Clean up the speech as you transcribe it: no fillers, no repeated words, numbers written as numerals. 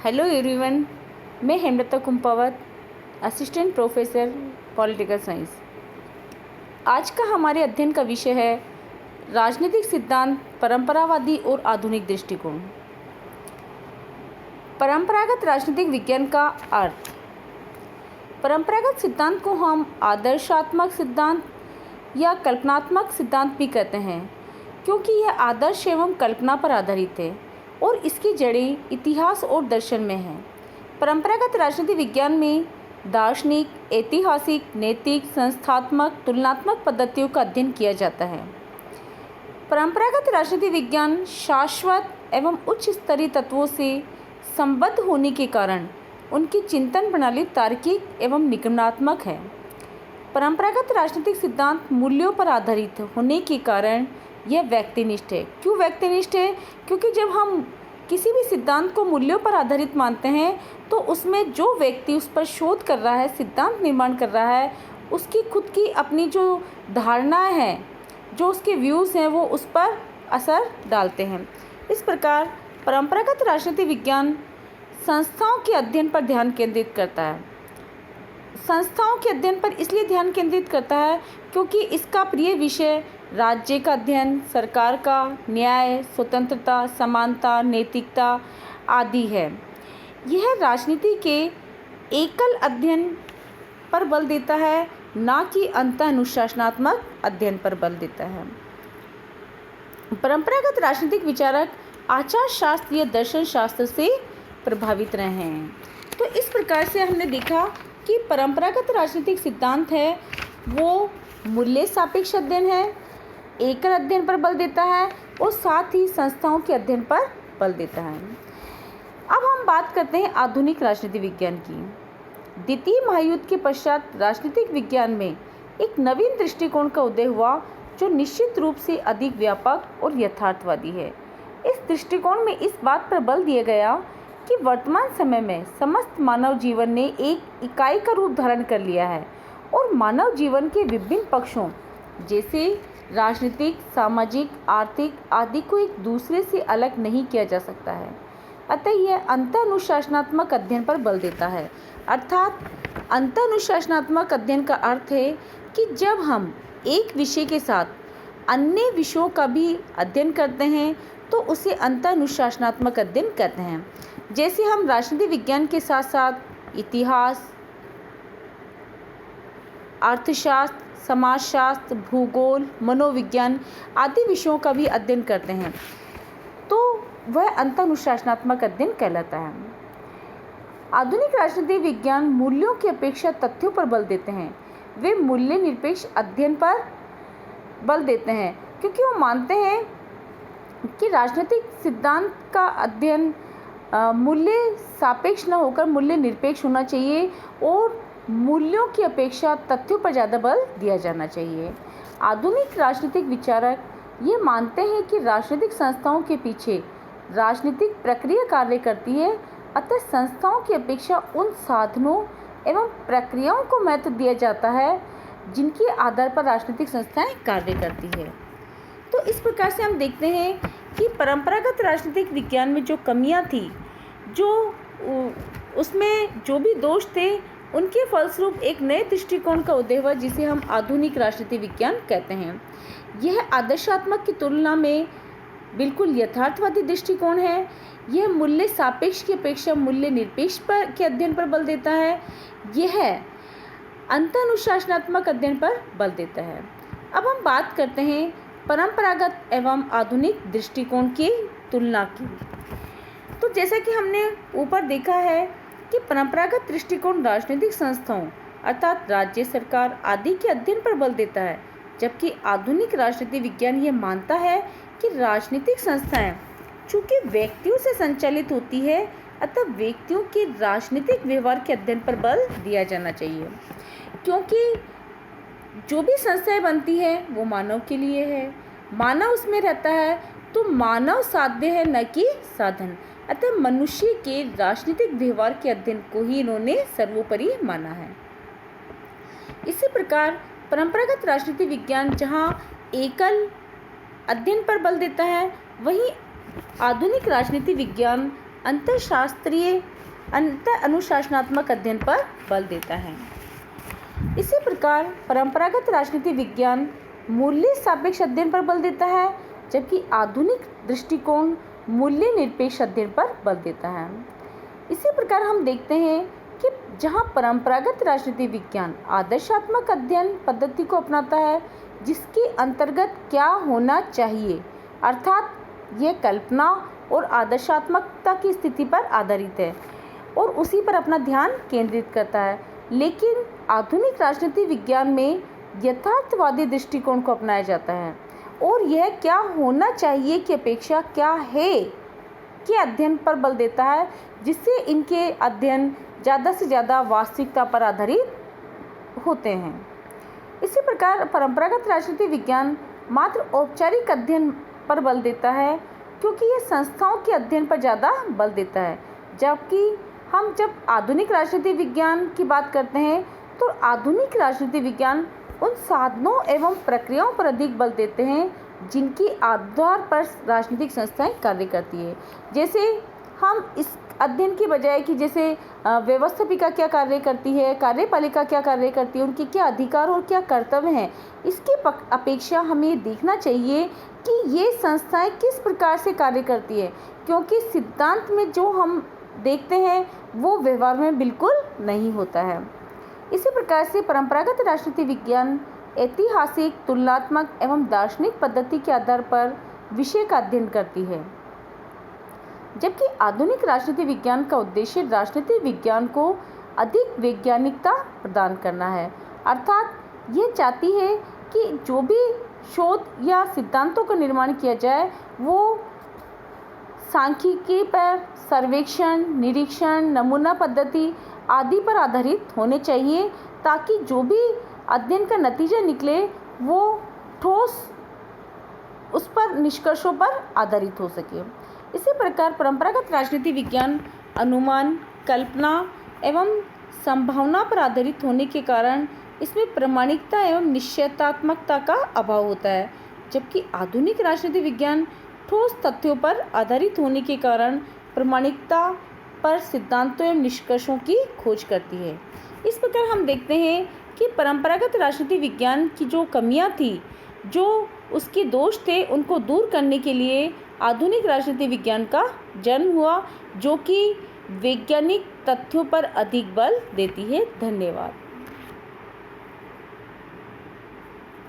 Hello everyone, मैं Hemlata Kumpawat, assistant professor political science. आज का हमारे अध्ययन का विषय है राजनीतिक सिद्धांत, परंपरावादी और आधुनिक दृष्टिकोण। परंपरागत राजनीतिक विज्ञान का अर्थ। परंपरागत सिद्धांत को हम आदर्शात्मक सिद्धांत या कल्पनात्मक सिद्धांत भी कहते हैं, क्योंकि यह आदर्श एवं कल्पना पर आधारित है और इसकी जड़ें इतिहास और दर्शन में हैं। परंपरागत राजनीति विज्ञान में दार्शनिक, ऐतिहासिक, नैतिक, संस्थात्मक, तुलनात्मक पद्धतियों का अध्ययन किया जाता है। परंपरागत राजनीति विज्ञान शाश्वत एवं उच्च स्तरीय तत्वों से संबद्ध होने के कारण उनकी चिंतन प्रणाली तार्किक एवं निगमनात्मक है। परंपरागत राजनीतिक सिद्धांत मूल्यों पर आधारित होने के कारण यह व्यक्तिनिष्ठ है। क्यों व्यक्तिनिष्ठ है? क्योंकि जब हम किसी भी सिद्धांत को मूल्यों पर आधारित मानते हैं तो उसमें जो व्यक्ति उस पर शोध कर रहा है, सिद्धांत निर्माण कर रहा है, उसकी खुद की अपनी जो धारणाएं हैं, जो उसके व्यूज़ हैं, वो उस पर असर डालते हैं। इस प्रकार परंपरागत राजनीति विज्ञान संस्थाओं के अध्ययन पर ध्यान केंद्रित करता है। संस्थाओं के अध्ययन पर इसलिए ध्यान केंद्रित करता है क्योंकि इसका प्रिय विषय राज्य का अध्ययन, सरकार का न्याय, स्वतंत्रता, समानता, नैतिकता आदि है। यह राजनीति के एकल अध्ययन पर बल देता है, ना कि अंतःअनुशासनात्मक अध्ययन पर बल देता है। परंपरागत राजनीतिक विचारक आचार शास्त्र या दर्शन शास्त्र से प्रभावित रहे हैं। तो इस प्रकार से हमने देखा कि परंपरागत राजनीतिक सिद्धांत है वो मूल्य सापेक्ष अध्ययन है, एकल अध्ययन पर बल देता है और साथ ही संस्थाओं के अध्ययन पर बल देता है। अब हम बात करते हैं आधुनिक राजनीति विज्ञान की। द्वितीय महायुद्ध के पश्चात राजनीतिक विज्ञान में एक नवीन दृष्टिकोण का उदय हुआ जो निश्चित रूप से अधिक व्यापक और यथार्थवादी है। इस दृष्टिकोण में इस बात पर बल दिया गया कि वर्तमान समय में समस्त मानव जीवन ने एक इकाई का रूप धारण कर लिया है और मानव जीवन के विभिन्न पक्षों जैसे राजनीतिक, सामाजिक, आर्थिक आदि को एक दूसरे से अलग नहीं किया जा सकता है। अतः यह अंतःअनुशासनात्मक अध्ययन पर बल देता है। अर्थात अंतःअनुशासनात्मक अध्ययन का अर्थ है कि जब हम एक विषय के साथ अन्य विषयों का भी अध्ययन करते हैं तो उसे अंतःअनुशासनात्मक अध्ययन कहते हैं। जैसे हम राजनीति विज्ञान के साथ साथ इतिहास, अर्थशास्त्र, समाजशास्त्र, भूगोल, मनोविज्ञान आदि विषयों का भी अध्ययन करते हैं तो वह अंतःअनुशासनात्मक अध्ययन कहलाता है। आधुनिक राजनीति विज्ञान मूल्यों की अपेक्षा तथ्यों पर बल देते हैं। वे मूल्य निरपेक्ष अध्ययन पर बल देते हैं क्योंकि वो मानते हैं कि राजनीतिक सिद्धांत का अध्ययन मूल्य सापेक्ष न होकर मूल्य निरपेक्ष होना चाहिए और मूल्यों की अपेक्षा तथ्यों पर ज़्यादा बल दिया जाना चाहिए। आधुनिक राजनीतिक विचारक ये मानते हैं कि राजनीतिक संस्थाओं के पीछे राजनीतिक प्रक्रिया कार्य करती है, अतः संस्थाओं की अपेक्षा उन साधनों एवं प्रक्रियाओं को महत्व दिया जाता है जिनके आधार पर राजनीतिक संस्थाएं कार्य करती है। तो इस प्रकार से हम देखते हैं कि परंपरागत राजनीतिक विज्ञान में जो कमियां थी, जो उसमें जो भी दोष थे, उनके फलस्वरूप एक नए दृष्टिकोण का उदय हुआ जिसे हम आधुनिक राजनीति विज्ञान कहते हैं। यह आदर्शात्मक की तुलना में बिल्कुल यथार्थवादी दृष्टिकोण है। यह मूल्य सापेक्ष की अपेक्षा मूल्य निरपेक्ष पर के अध्ययन पर बल देता है। यह अंतःअनुशासनात्मक अध्ययन पर बल देता है। अब हम बात करते हैं परंपरागत एवं आधुनिक दृष्टिकोण की तुलना की। तो जैसा कि हमने ऊपर देखा है कि परंपरागत दृष्टिकोण राजनीतिक संस्थाओं अर्थात राज्य, सरकार आदि के अध्ययन पर बल देता है, जबकि आधुनिक राजनीति विज्ञान यह मानता है कि राजनीतिक संस्थाएं चूँकि व्यक्तियों से संचालित होती है, अतः व्यक्तियों के राजनीतिक व्यवहार के अध्ययन पर बल दिया जाना चाहिए, क्योंकि जो भी संस्थाएं बनती है वो मानव के लिए है, मानव उसमें रहता है, तो मानव साध्य है न कि साधन। अतः मनुष्य के राजनीतिक व्यवहार के अध्ययन को ही इन्होंने सर्वोपरि माना है। इसी प्रकार परंपरागत राजनीति विज्ञान जहाँ एकल अध्ययन पर बल देता है, वहीं आधुनिक राजनीति विज्ञान अनुशासनात्मक अध्ययन पर बल देता है। इसी प्रकार परंपरागत राजनीति विज्ञान मूल्य सापेक्ष अध्ययन पर बल देता है, जबकि आधुनिक दृष्टिकोण मूल्य निरपेक्ष अध्ययन पर बल देता है। इसी प्रकार हम देखते हैं कि जहाँ परंपरागत राजनीति विज्ञान आदर्शात्मक अध्ययन पद्धति को अपनाता है, जिसके अंतर्गत क्या होना चाहिए, अर्थात ये कल्पना और आदर्शात्मकता की स्थिति पर आधारित है और उसी पर अपना ध्यान केंद्रित करता है। लेकिन आधुनिक राजनीति विज्ञान में यथार्थवादी दृष्टिकोण को अपनाया जाता है और यह क्या होना चाहिए की अपेक्षा क्या है के अध्ययन पर बल देता है, जिससे इनके अध्ययन ज़्यादा से ज़्यादा वास्तविकता पर आधारित होते हैं। इसी प्रकार परंपरागत राजनीति विज्ञान मात्र औपचारिक अध्ययन पर बल देता है, क्योंकि यह संस्थाओं के अध्ययन पर ज़्यादा बल देता है। जबकि हम जब आधुनिक राजनीति विज्ञान की बात करते हैं तो आधुनिक राजनीति विज्ञान उन साधनों एवं प्रक्रियाओं पर अधिक बल देते हैं जिनके आधार पर राजनीतिक संस्थाएं कार्य करती है। जैसे हम इस अध्ययन की बजाय कि जैसे व्यवस्थापिका क्या कार्य करती है, कार्यपालिका क्या कार्य करती है, उनके क्या अधिकार और क्या कर्तव्य हैं, इसकी अपेक्षा हमें देखना चाहिए कि ये संस्थाएं किस प्रकार से कार्य करती है, क्योंकि सिद्धांत में जो हम देखते हैं वो व्यवहार में बिल्कुल नहीं होता है। इसी प्रकार से परंपरागत राजनीति विज्ञान ऐतिहासिक, तुलनात्मक एवं दार्शनिक पद्धति के आधार पर विषय का अध्ययन करती है, जबकि आधुनिक राजनीति विज्ञान का उद्देश्य राजनीति विज्ञान को अधिक वैज्ञानिकता प्रदान करना है। अर्थात ये चाहती है कि जो भी शोध या सिद्धांतों का निर्माण किया जाए वो सांख्यिकी पर, सर्वेक्षण, निरीक्षण, नमूना पद्धति आदि पर आधारित होने चाहिए, ताकि जो भी अध्ययन का नतीजा निकले वो ठोस उस पर निष्कर्षों पर आधारित हो सके। इसी प्रकार परंपरागत राजनीति विज्ञान अनुमान, कल्पना एवं संभावना पर आधारित होने के कारण इसमें प्रामाणिकता एवं निश्चयतात्मकता का अभाव होता है, जबकि आधुनिक राजनीति विज्ञान ठोस तथ्यों पर आधारित होने के कारण प्रामाणिकता पर सिद्धांतों एवं निष्कर्षों की खोज करती है। इस प्रकार हम देखते हैं कि परंपरागत राजनीति विज्ञान की जो कमियां थी, जो उसके दोष थे, उनको दूर करने के लिए आधुनिक राजनीति विज्ञान का जन्म हुआ, जो कि वैज्ञानिक तथ्यों पर अधिक बल देती है। धन्यवाद।